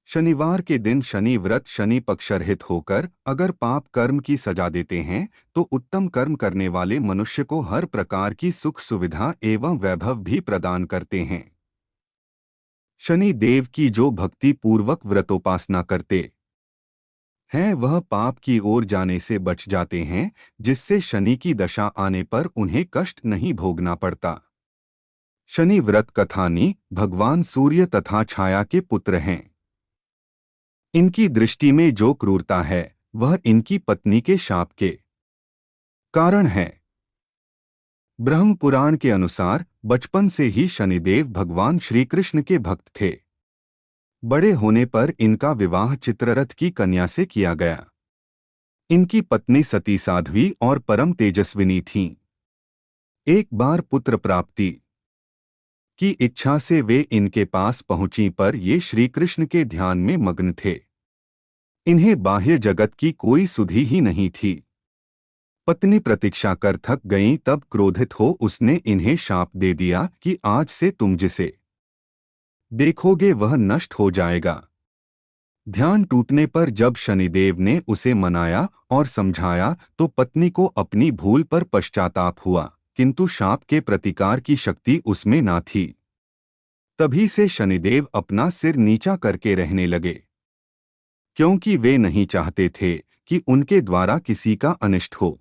शनिवार के दिन शनि व्रत शनि पक्षरहित होकर अगर पाप कर्म की सजा देते हैं तो उत्तम कर्म करने वाले मनुष्य को हर प्रकार की सुख सुविधा एवं वैभव भी प्रदान करते हैं। शनि देव की जो भक्ति पूर्वक व्रतोपासना करते हैं वह पाप की ओर जाने से बच जाते हैं, जिससे शनि की दशा आने पर उन्हें कष्ट नहीं भोगना पड़ता। शनि व्रत कथानी भगवान सूर्य तथा छाया के पुत्र हैं। इनकी दृष्टि में जो क्रूरता है वह इनकी पत्नी के शाप के कारण है। ब्रह्म पुराण के अनुसार बचपन से ही शनिदेव भगवान श्री कृष्ण के भक्त थे। बड़े होने पर इनका विवाह चित्ररथ की कन्या से किया गया। इनकी पत्नी सती साध्वी और परम तेजस्विनी थीं। एक बार पुत्र प्राप्ति की इच्छा से वे इनके पास पहुंची पर ये श्री कृष्ण के ध्यान में मग्न थे। इन्हें बाह्य जगत की कोई सुधि ही नहीं थी। पत्नी प्रतीक्षा कर थक गईं, तब क्रोधित हो उसने इन्हें शाप दे दिया कि आज से तुम जिसे देखोगे वह नष्ट हो जाएगा। ध्यान टूटने पर जब शनिदेव ने उसे मनाया और समझाया तो पत्नी को अपनी भूल पर पश्चाताप हुआ, किंतु शाप के प्रतिकार की शक्ति उसमें ना थी। तभी से शनिदेव अपना सिर नीचा करके रहने लगे, क्योंकि वे नहीं चाहते थे कि उनके द्वारा किसी का अनिष्ट हो।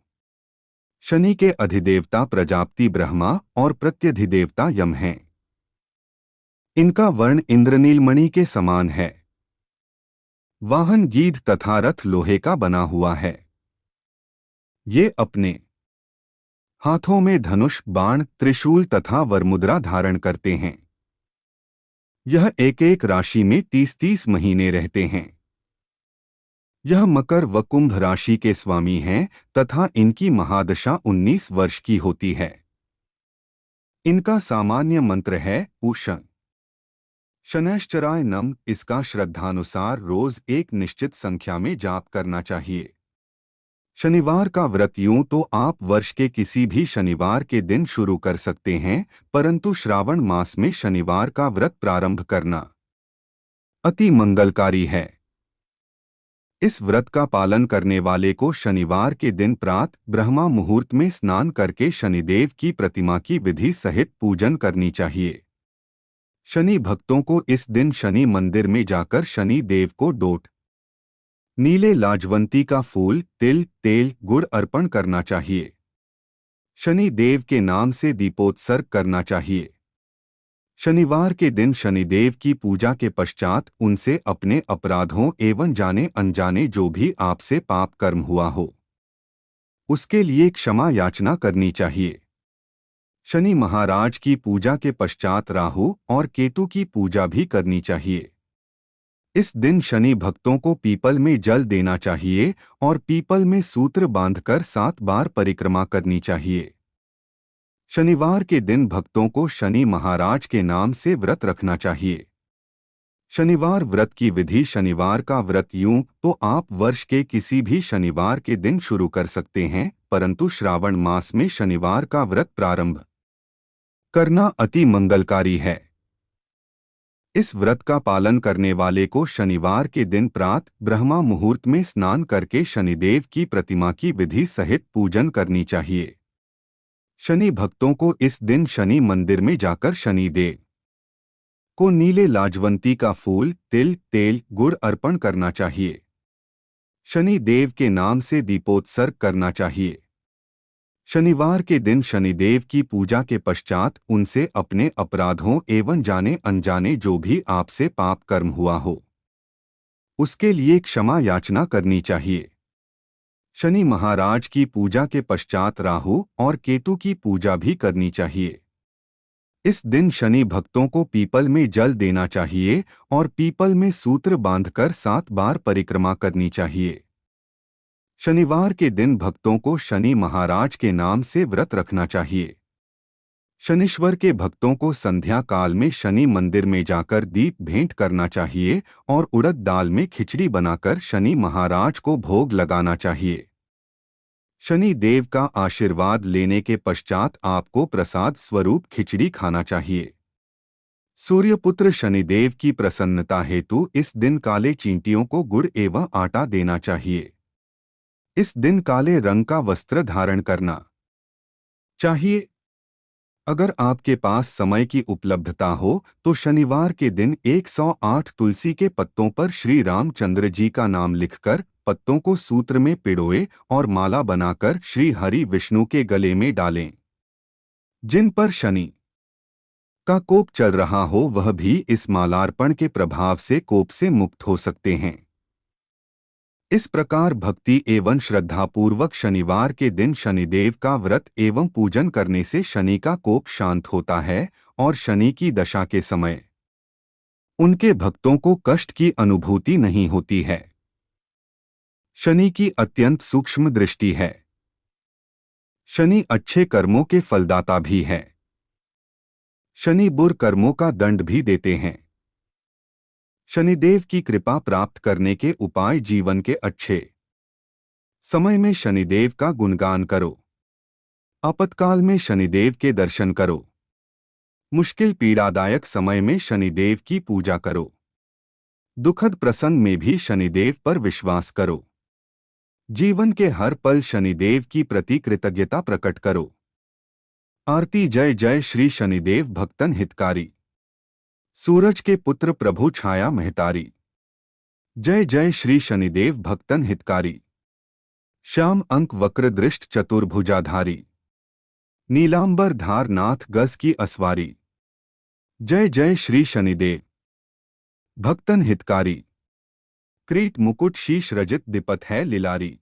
शनि के अधिदेवता प्रजापति ब्रह्मा और प्रत्यधिदेवता यम हैं। इनका वर्ण इंद्रनीलमणि के समान है। वाहन गीध तथा रथ लोहे का बना हुआ है। ये अपने हाथों में धनुष, बाण, त्रिशूल तथा वरमुद्रा धारण करते हैं। यह एक एक राशि में 30-30 महीने रहते हैं। यह मकर व कुंभ राशि के स्वामी हैं तथा इनकी महादशा 19 वर्ष की होती है। इनका सामान्य मंत्र है उषं शनैश्चराय नम। इसका श्रद्धानुसार रोज एक निश्चित संख्या में जाप करना चाहिए। शनिवार का व्रत यूं तो आप वर्ष के किसी भी शनिवार के दिन शुरू कर सकते हैं, परंतु श्रावण मास में शनिवार का व्रत प्रारंभ करना अति मंगलकारी है। इस व्रत का पालन करने वाले को शनिवार के दिन प्रातः ब्रह्मा मुहूर्त में स्नान करके शनिदेव की प्रतिमा की विधि सहित पूजन करनी चाहिए। शनि भक्तों को इस दिन शनि मंदिर में जाकर शनि देव को डोट, नीले लाजवंती का फूल, तिल, तेल, गुड़ अर्पण करना चाहिए। शनि देव के नाम से दीपोत्सर्ग करना चाहिए। शनिवार के दिन शनिदेव की पूजा के पश्चात उनसे अपने अपराधों एवं जाने अनजाने जो भी आपसे पाप कर्म हुआ हो उसके लिए क्षमा याचना करनी चाहिए। शनि महाराज की पूजा के पश्चात राहु और केतु की पूजा भी करनी चाहिए। इस दिन शनि भक्तों को पीपल में जल देना चाहिए और पीपल में सूत्र बांधकर 7 बार परिक्रमा करनी चाहिए। शनिवार के दिन भक्तों को शनि महाराज के नाम से व्रत रखना चाहिए। शनिवार व्रत की विधि। शनिवार का व्रत यूं तो आप वर्ष के किसी भी शनिवार के दिन शुरू कर सकते हैं, परंतु श्रावण मास में शनिवार का व्रत प्रारंभ करना अति मंगलकारी है। इस व्रत का पालन करने वाले को शनिवार के दिन प्रातः ब्रह्मा मुहूर्त में स्नान करके शनिदेव की प्रतिमा की विधि सहित पूजन करनी चाहिए। शनि भक्तों को इस दिन शनि मंदिर में जाकर शनिदेव को नीले लाजवंती का फूल, तिल, तेल, गुड़ अर्पण करना चाहिए। शनि देव के नाम से दीपोत्सर्ग करना चाहिए। शनिवार के दिन शनिदेव की पूजा के पश्चात उनसे अपने अपराधों एवं जाने अनजाने जो भी आपसे पाप कर्म हुआ हो उसके लिए क्षमा याचना करनी चाहिए। शनि महाराज की पूजा के पश्चात राहु और केतु की पूजा भी करनी चाहिए। इस दिन शनि भक्तों को पीपल में जल देना चाहिए और पीपल में सूत्र बांधकर 7 बार परिक्रमा करनी चाहिए। शनिवार के दिन भक्तों को शनि महाराज के नाम से व्रत रखना चाहिए। शनिश्वर के भक्तों को संध्या काल में शनि मंदिर में जाकर दीप भेंट करना चाहिए और उड़द दाल में खिचड़ी बनाकर शनि महाराज को भोग लगाना चाहिए। शनि देव का आशीर्वाद लेने के पश्चात आपको प्रसाद स्वरूप खिचड़ी खाना चाहिए। सूर्यपुत्र शनिदेव की प्रसन्नता हेतु इस दिन काले चींटियों को गुड़ एवं आटा देना चाहिए। इस दिन काले रंग का वस्त्र धारण करना चाहिए। अगर आपके पास समय की उपलब्धता हो तो शनिवार के दिन 108 तुलसी के पत्तों पर श्री रामचंद्र जी का नाम लिखकर पत्तों को सूत्र में पिरोए और माला बनाकर श्री हरि विष्णु के गले में डालें। जिन पर शनि का कोप चल रहा हो वह भी इस मालार्पण के प्रभाव से कोप से मुक्त हो सकते हैं। इस प्रकार भक्ति एवं श्रद्धापूर्वक शनिवार के दिन शनिदेव का व्रत एवं पूजन करने से शनि का कोप शांत होता है और शनि की दशा के समय उनके भक्तों को कष्ट की अनुभूति नहीं होती है। शनि की अत्यंत सूक्ष्म दृष्टि है। शनि अच्छे कर्मों के फलदाता भी है। शनि बुरे कर्मों का दंड भी देते हैं। शनिदेव की कृपा प्राप्त करने के उपाय जीवन के अच्छे समय में शनिदेव का गुणगान करो। आपातकाल में शनिदेव के दर्शन करो। मुश्किल पीड़ादायक समय में शनिदेव की पूजा करो। दुखद प्रसंग में भी शनिदेव पर विश्वास करो। जीवन के हर पल शनिदेव की प्रति कृतज्ञता प्रकट करो। आरती जय जय श्री शनिदेव भक्तन हितकारी। सूरज के पुत्र प्रभु छाया महतारी। जय जय श्री शनिदेव भक्तन हितकारी। श्याम अंक वक्र दृष्ट चतुर्भुजाधारी। नीलांबर धार नाथ गज की असवारी। जय जय श्री शनिदेव भक्तन हितकारी। क्रीट मुकुट शीश रजित दिपत है लिलारी।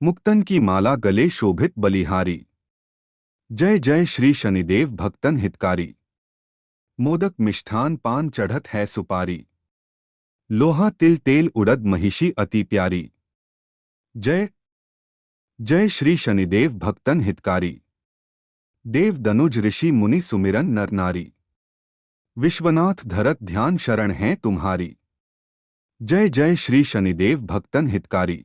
मुक्तन की माला गले शोभित बलिहारी। जय जय श्री शनिदेव भक्तन हितकारी। मोदक मिष्ठान पान चढ़त है सुपारी। लोहा तिल तेल उड़द महिषी अति प्यारी। जय जय श्री शनिदेव भक्तन हितकारी। देव दनुज ऋषि मुनि सुमिरन नर नारी। विश्वनाथ धरत ध्यान शरण है तुम्हारी। जय जय श्री शनिदेव भक्तन हितकारी।